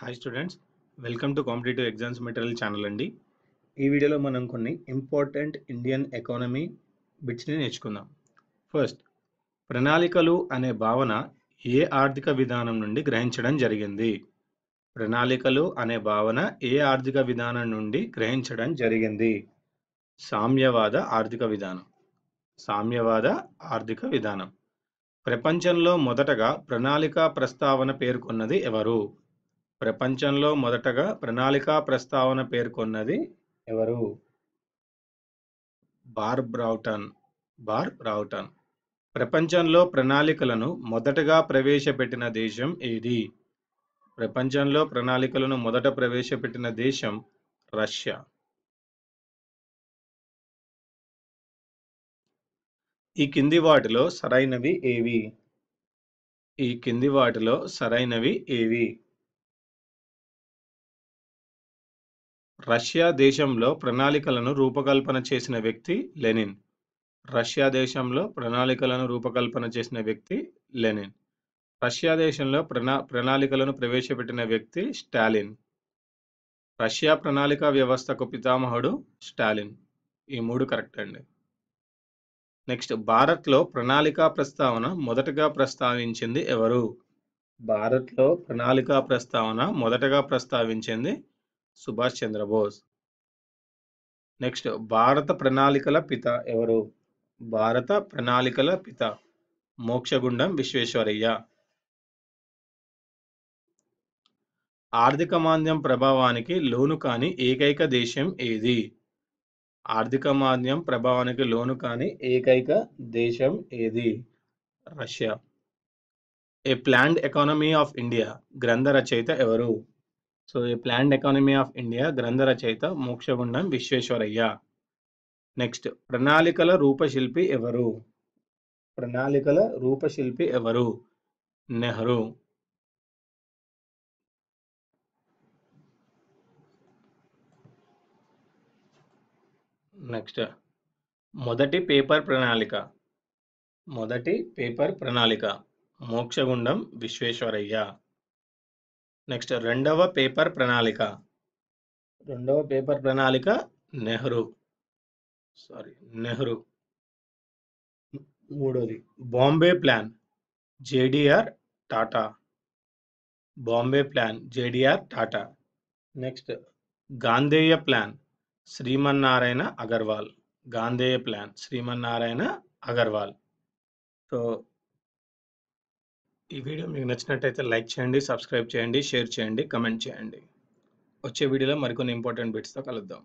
Hi students, welcome to competitive exams material channel అండి. ఈ వీడియోలో మనం కొన్ని ఇంపార్టెంట్ ఇండియన్ ఎకానమీ బిట్స్ని నేర్చుకుందాం. ఫస్ట్, ప్రణాళికలు అనే భావన ఏ ఆర్థిక విధానం నుండి గ్రహించడం జరిగింది? ప్రణాళికలు అనే భావన ఏ ఆర్థిక విధానం నుండి గ్రహించడం జరిగింది? సామ్యవాద ఆర్థిక విధానం. సామ్యవాద ఆర్థిక విధానం. ప్రపంచంలో మొదటగా ప్రణాళికా ప్రస్తావన పేర్కొన్నది ఎవరు? ప్రపంచంలో మొదటగా ప్రణాళికా ప్రస్తావన పేర్కొన్నది ఎవరు? బార్బ్రౌటన్. ప్రపంచంలో ప్రణాళికలను మొదటగా ప్రవేశపెట్టిన దేశం ఏది? ప్రపంచంలో ప్రణాళికలను మొదట ప్రవేశపెట్టిన దేశం రష్యా. ఈ కింది వాటిలో సరైనవి ఏవి? రష్యా దేశంలో ప్రణాళికలను రూపకల్పన చేసిన వ్యక్తి లెనిన్. రష్యా దేశంలో ప్రణాళికలను రూపకల్పన చేసిన వ్యక్తి లెనిన్. రష్యా దేశంలో ప్రణాళికలను ప్రవేశపెట్టిన వ్యక్తి స్టాలిన్. రష్యా ప్రణాళిక వ్యవస్థకు పితామహుడు స్టాలిన్. ఈ మూడు కరెక్ట్ అండి. నెక్స్ట్, భారత్లో ప్రణాళికా ప్రస్తావన మొదటగా ప్రస్తావించింది ఎవరు? భారత్లో ప్రణాళికా ప్రస్తావన మొదటగా ప్రస్తావించింది సుభాష్ చంద్రబోస్. నెక్స్ట్, భారత ప్రణాళికల పిత ఎవరు? భారత ప్రణాళికల పిత మోక్షగుండం విశ్వేశ్వరయ్య. ఆర్థిక మాంద్యం ప్రభావానికి లోను కాని ఏకైక దేశం ఏది? ఆర్థిక మాంద్యం ప్రభావానికి లోను కాని ఏకైక దేశం ఏది? Russia. A planned economy of India గ్రంథ రచయిత ఎవరు? So A planned economy of India గ్రంథ రచయిత మోక్షగుండం విశ్వేశ్వరయ్య. నెక్స్ట్, ప్రణాళికల రూపశిల్పి ఎవరు? ప్రణాళికల రూపశిల్పి ఎవరు? నెహ్రూ. నెక్స్ట్, మొదటి పేపర్ ప్రణాళిక మోక్షగుండం విశ్వేశ్వరయ్య. నెక్స్ట్, రెండవ పేపర్ ప్రణాళిక నెహ్రూ. మూడోది Bombay plan జేడిఆర్ Tata. Next, గాంధేయ plan Srimannarayana Agarwal. So ఈ వీడియో మీకు నచ్చినట్టయితే లైక్ చేయండి, సబ్స్క్రైబ్ చేయండి, షేర్ చేయండి, కమెంట్ చేయండి. వచ్చే వీడియోలో మరికొన్ని ఇంపార్టెంట్ బిట్స్తో కలుద్దాం.